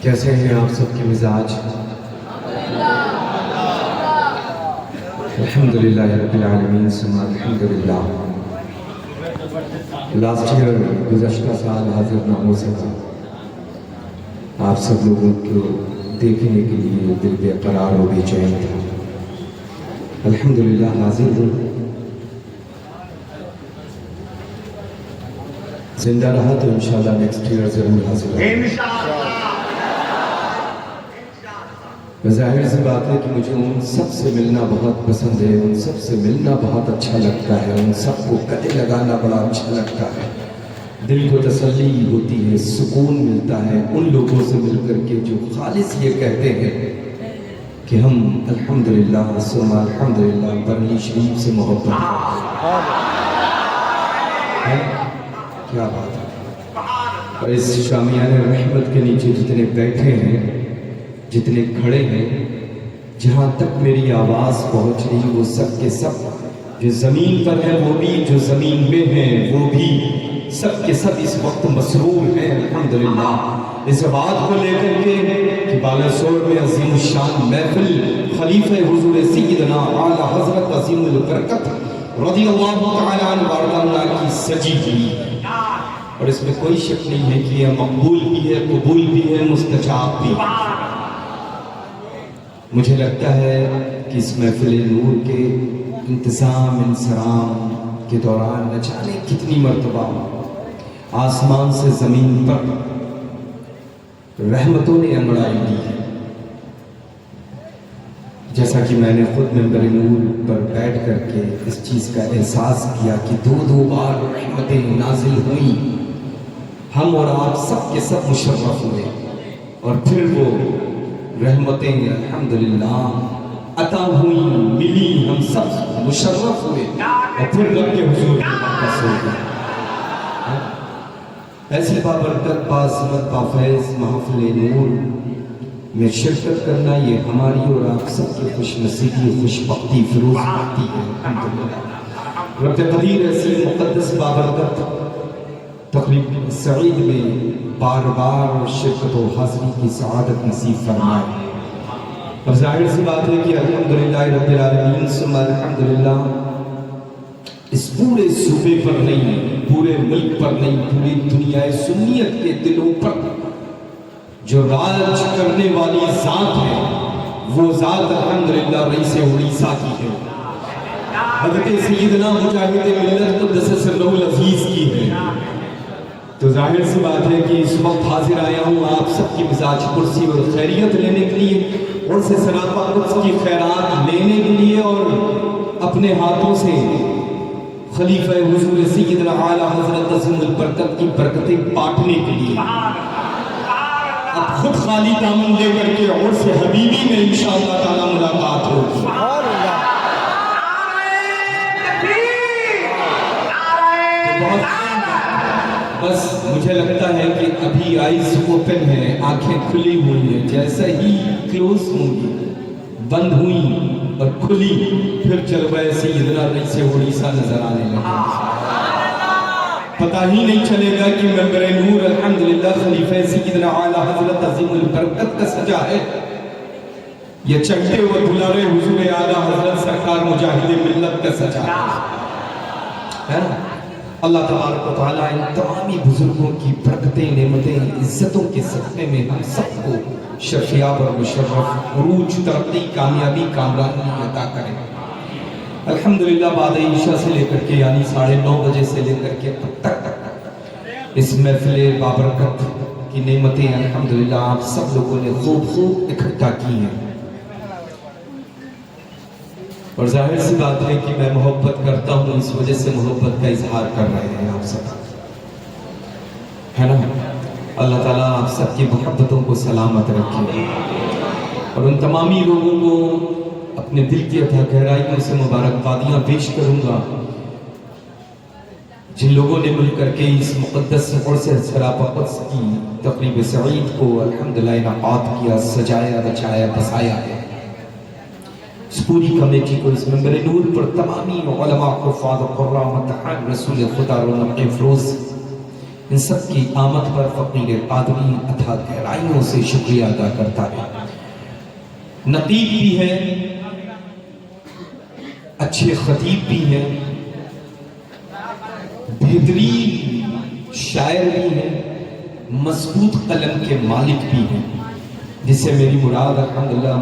کیسے ہیں آپ سب کے مزاج؟ الحمدللہ رب العالمین ثم الحمدللہ۔ لاسٹ ایئر گزشتہ سال حاضر نہ ہو سکا، آپ سب لوگوں کو دیکھنے کے لیے دل بے قرار و بے چین تھا۔ الحمدللہ حاضر ہوں، زندہ رہا تو انشاءاللہ نیکسٹ ایئر ضرور حاضر ہوں۔ ظاہر سی بات ہے کہ مجھے ان سب سے ملنا بہت پسند ہے، ان سب سے ملنا بہت اچھا لگتا ہے، ان سب کو گلے لگانا بڑا اچھا لگتا ہے، دل کو تسلی ہوتی ہے، سکون ملتا ہے ان لوگوں سے مل کر کے جو خالص یہ کہتے ہیں کہ ہم الحمدللہ ثم الحمدللہ برلی شریف سے محبت ہے۔ کیا بات ہے! اور اس شامیان رحمت کے نیچے جتنے بیٹھے ہیں، جتنے کھڑے ہیں، جہاں تک میری آواز پہنچ رہی، وہ سب کے سب جو زمین پر ہیں وہ بھی، جو زمین میں ہیں وہ بھی، سب کے سب اس وقت مسرور ہیں الحمدللہ اس بات کو لے کر کے کہ بالاسور میں عظیم الشان محفل خلیفہ حضور سیدنا اعلیٰ حضرت عظیم البرکت رضی اللہ تعالی عنہ وارض کی سجی ہوئی، اور اس میں کوئی شک نہیں ہے کہ یہ مقبول بھی ہے، قبول بھی ہے، مستجاب بھی ہے۔ مجھے لگتا ہے کہ اس محفل نور کے انتظام انصرام کے دوران نہ جانے کتنی مرتبہ آسمان سے زمین پر رحمتوں نے انگڑائی دی ہے، جیسا کہ میں نے خود منبر نور پر بیٹھ کر کے اس چیز کا احساس کیا کہ دو بار رحمتیں نازل ہوئیں، ہم اور آپ سب کے سب مشرف ہوئے، اور پھر وہ رحمتیں الحمدللہ عطا ہوئیں، ملی، ہم سب مشرف ہوئے، اور پھر رب کے حضور میں واپس ہو گئے۔ ایسے بابرکت باعظمت بافیض محفل نور میں شرکت کرنا یہ ہماری اور آپ سب کی خوش نصیبی، خوش بختی، فروز بختی ہے الحمدللہ۔ رب قدیر ایسی مقدس بابرکت تقریب سعید میں بار بار شرکت و حاضری کی سعادت نصیب فرمائے۔ اب ظاہر سی بات ہے کہ الحمدللہ رب العالمین ثم الحمدللہ اس پورے صوبے پر نہیں، پورے ملک پر نہیں، پوری دنیا سنیت کے دلوں پر جو راج کرنے والی ذات ہے، وہ ذات الحمدللہ رئیس اڑیسہ کی ہے، حضرت سیدنا مجاہد ملت قدس سرہ العزیز کی ہے۔ تو ظاہر سی بات ہے کہ اس وقت حاضر آیا ہوں آپ سب کی مزاج پرسی اور خیریت لینے کے لیے، اور سے سراپا قدس کی خیرات لینے کے لیے، اور اپنے ہاتھوں سے خلیفہ حضور سیدنا اعلیٰ حضرت عظیم البرکت کی برکتیں بانٹنے کے لیے۔ اب خود خالی دامن لے کر کے اور سے حبیبی میں انشاءاللہ تعالی ملاقات ہوگی۔ بس مجھے لگتا ہے کہ ابھی آئیز اوپن ہیں، آنکھیں کھلی ہوئی ہیں، جیسا ہی کلوز ہوں گی، بند ہوئیں اور کھلی، پھر جلوہ سیدنا رئیس اڑیسہ نظر آنے لگا۔ پتہ ہی نہیں چلے گا کہ منبر نور الحمدللہ خلیفہ سیدنا اعلیٰ حضرت عظیم البرکت کا سجا ہے، یہ چنٹے و دلارے حضور اعلیٰ حضرت سرکار مجاہد ملت کا سجا ہے۔ اللہ تبارک و تعالیٰ ان تمامی بزرگوں کی برکتیں، نعمتیں، عزتوں کے صدقے میں ہم سب کو شرفیاب اور مشرف، عروج، ترقی، کامیابی، کامرانی عطا کرے۔ الحمدللہ بعد عشاء سے لے کر کے یعنی 9:30 بجے سے لے کر کے اب تک اس محفل بابرکت کی نعمتیں الحمدللہ آپ سب لوگوں نے خوب اکٹھا کی ہیں، اور ظاہر سی بات ہے کہ میں محبت کرتا ہوں، اس وجہ سے محبت کا اظہار کر رہے ہیں آپ سب، ہے نا؟ اللہ تعالیٰ آپ سب کی محبتوں کو سلامت رکھے، اور ان تمامی لوگوں کو اپنے دل کی عطا گہرائیوں سے مبارکبادیاں پیش کروں گا جن لوگوں نے مل کر کے اس مقدس عرس سراپا قدس کی تقریب سعید کو الحمدللہ انعقاد کیا، سجایا، بچایا، بسایا ہے۔ اس پوری کمیٹی کو، اس منبر نور پر تمامی علماء، حفاظ، قراء، متحان رسول خدا، رونق افروز، ان سب کی آمد پر فقیر قادری اتھا گہرائیوں سے شکریہ ادا کرتا ہے۔ نقیب بھی ہے، اچھے خطیب بھی ہیں، بہترین شاعر بھی ہیں، مضبوط قلم کے مالک بھی ہیں، جس سے میری مراد الحمدللہ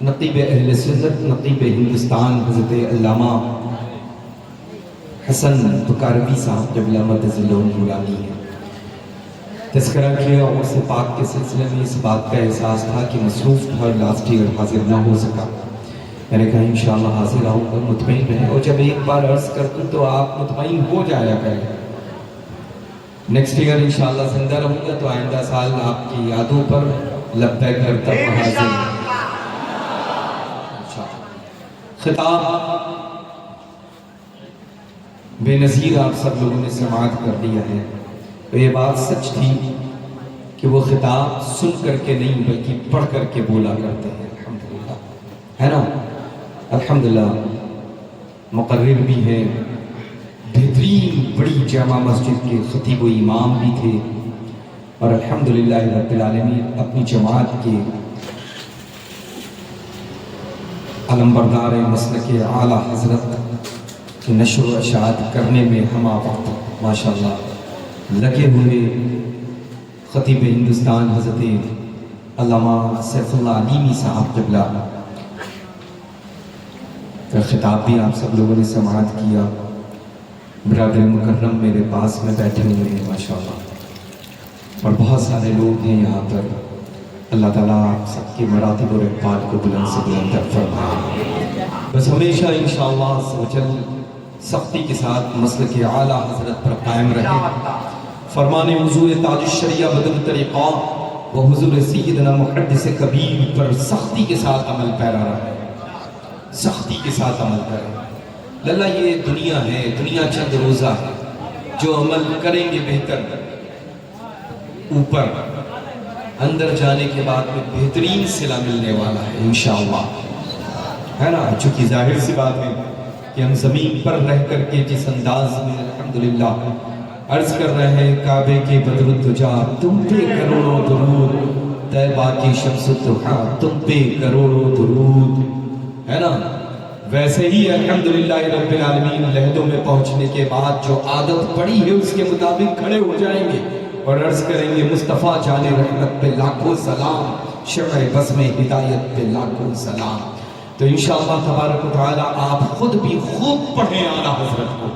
نقیب اہل سنت، نقیب ہندوستان حضرت علامہ حسن بکاروی صاحب قبلہ مدظ اللہ نورانی ہے۔ تذکرہ کیا اور سے پاک کے سلسلے میں اس بات کا احساس تھا کہ مصروف تھا، لاسٹ ایئر حاضر نہ ہو سکا۔ میں نے کہا انشاءاللہ حاضر آؤں گا، مطمئن رہیں، اور جب ایک بار عرض کر دوں تو آپ مطمئن ہو جایا کریں۔ نیکسٹ ایئر انشاءاللہ زندہ رہوں گا تو آئندہ سال آپ کی یادوں پر لبیک کرتا ہوں حاضر۔ خطاب بے نظیر آپ سب لوگوں نے سماعت کر دیا ہے، تو یہ بات سچ تھی کہ وہ خطاب سن کر کے نہیں بلکہ پڑھ کر کے بولا کرتے ہیں، الحمدللہ، ہے نا؟ الحمدللہ مقرر بھی ہیں، بہترین بڑی جامع مسجد کے خطیب و امام بھی تھے، اور الحمدللہ رب العالمین اپنی جماعت کے علمبردار مسلک اعلیٰ حضرت کی نشر و اشاعت کرنے میں ہمہ وقت ماشاءاللہ لگے ہوئے خطیب ہندوستان حضرت علامہ سیف اللہ علیمی صاحب قبلہ کا خطاب بھی آپ سب لوگوں نے سماعت کیا۔ برادر مکرم میرے پاس میں بیٹھے ہوئے ہیں ماشاءاللہ، اور بہت سارے لوگ ہیں یہاں پر۔ اللہ تعالیٰ آپ سب کے مراتب اور اقبال کو بلند سے بلند فرمائے۔ بس ہمیشہ انشاءاللہ عز و جل سختی کے ساتھ مسلک اعلیٰ حضرت پر قائم رہے، فرمان حضور تاج الشریعہ بدر طریقہ و حضور سیدنا محدث کبیر پر سختی کے ساتھ عمل پیرا رہے، سختی کے ساتھ عمل کریں۔ للہ یہ دنیا ہے، دنیا چند روزہ ہے، جو عمل کریں گے بہتر، اوپر اندر جانے کے بعد میں بہترین صلہ ملنے والا ہے انشاءاللہ، ہے نا؟ چونکہ ظاہر سی بات ہے کہ ہم زمین پر رہ کر کے جس انداز میں الحمدللہ عرض کر رہے ہیں کعبے کے بدر الدجا تم پہ کروڑوں درود، طیبہ کی شمس الضحیٰ تم پہ کروڑوں درود، ہے نا؟ ویسے ہی الحمدللہ رب العالمین لہدوں میں پہنچنے کے بعد جو عادت پڑی ہے اس کے مطابق کھڑے ہو جائیں گے اور عرض کریں گے مصطفیٰ جان رحمت پہ لاکھوں سلام، شمع بزم ہدایت پہ لاکھوں سلام۔ تو انشاءاللہ تبارک و تعالیٰ آپ خود بھی خوب پڑھیں اعلیٰ حضرت کو،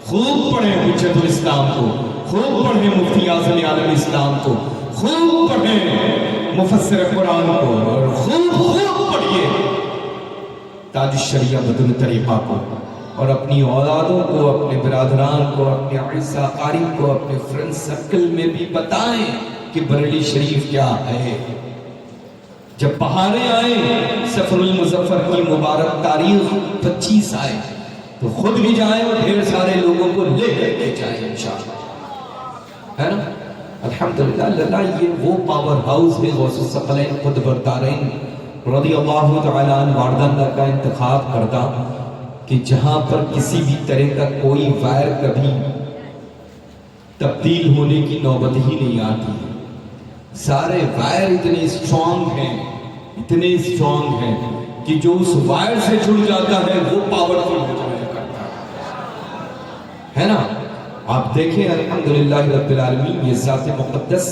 خوب پڑھیں حجت الاسلام کو، خوب پڑھیں مفتی اعظم عالم اسلام کو، خوب پڑھیں مفسر قرآن کو، اور خوب پڑھیے تاج الشریعہ بدر طریقہ کو، اور اپنی اولادوں کو، اپنے برادران کو، اپنے عیسیٰ قارب کو، اپنے فرینڈ سرکل میں بھی بتائیں کہ بریلی شریف کیا ہے۔ جب بہاریں آئیں، سفر المظفر کی مبارک تاریخ 25 آئے تو خود بھی جائیں اور ڈھیر سارے لوگوں کو لے کر کے جائیں انشاءاللہ، ہے نا؟ الحمدللہ اللہ یہ وہ پاور ہاؤس ہے غوث الثقلین قطب الدارین رضی اللہ تعالیٰ عنہ واردہ کا انتخاب کردہ، کہ جہاں پر کسی بھی طرح کا کوئی وائر کبھی تبدیل ہونے کی نوبت ہی نہیں آتی ہے۔ سارے وائر اتنے اسٹرانگ ہیں، اتنے اسٹرانگ ہیں کہ جو اس وائر سے جڑ جاتا ہے وہ پاورفل ہو جایا کرتا ہے نا؟ آپ دیکھیں الحمدللہ رب العالمین یہ ذات مقدس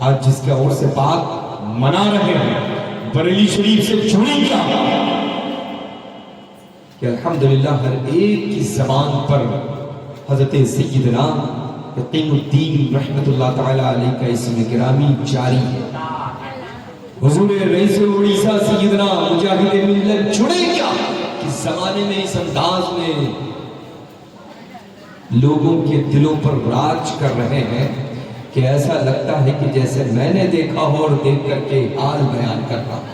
آج جس کے اور سے بات منا رہے ہیں، بریلی شریف سے جڑیں کیا کہ الحمدللہ ہر ایک کی زبان پر حضرت سیدنا یقین الدین رحمت اللہ تعالیٰ علیہ کا اسم گرامی جاری ہے۔ حضور رئیس اڑیسہ سیدنا مجاہد ملت جڑے کیا کہ زمانے میں اس انداز میں لوگوں کے دلوں پر راج کر رہے ہیں کہ ایسا لگتا ہے کہ جیسے میں نے دیکھا ہو اور دیکھ کر کے حال بیان کر رہا ہوں۔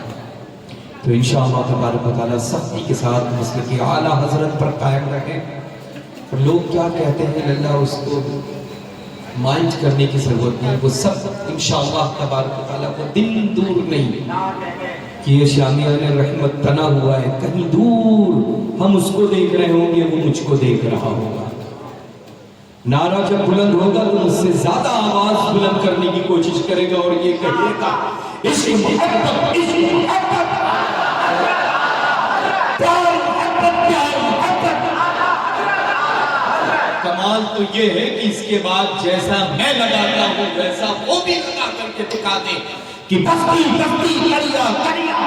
تو انشاءاللہ تبارک و تعالیٰ سختی کے ساتھ مسلک اعلیٰ حضرت پر قائم رہیں، اور لوگ کیا کہتے ہیں اللہ اس کو مائنڈ کرنے کی ضرورت نہیں، وہ سب انشاءاللہ تبارک و تعالیٰ کو دن دور نہیں کہ یہ شامیان رحمت تنا ہوا ہے، کہیں دور ہم اس کو دیکھ رہے ہوں گے وہ مجھ کو دیکھ رہا ہوگا، نعرہ جب بلند ہوگا تو اس سے زیادہ آواز بلند کرنے کی کوشش کرے گا اور یہ کہے گا عشق محبت، عشق محبت، پیار محبت، پیار محبت۔ کمال تو یہ ہے کہ اس کے بعد جیسا میں لگاتا ہوں ویسا وہ بھی لگا کر کے دکھا دے کہ بستی بستی کریا کریا،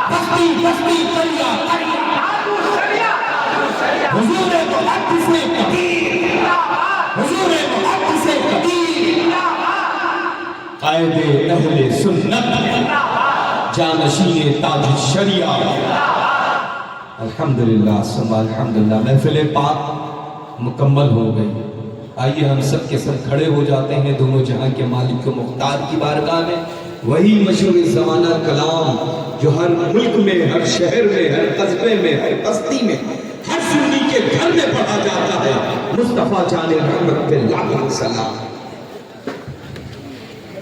بستی بستی کریا کریا، حضور محمد سے کبیر، حضور محمد سے کبیر، قائد اہل سنت، جانشین تاج الشریعہ۔ الحمدللہ ثم الحمدللہ، محفل پاک مکمل ہو گئی۔ آئیے ہم سب کے سب کھڑے ہو جاتے ہیں دونوں جہاں کے مالک و مختار کی بارگاہ میں، وہی مشہور زمانہ کلام جو ہر ملک میں، ہر شہر میں، ہر قصبے میں، ہر بستی میں، ہر سنی کے گھر میں پڑھا جاتا ہے، مصطفیٰ جان رحمت اللہ علیہ السلام۔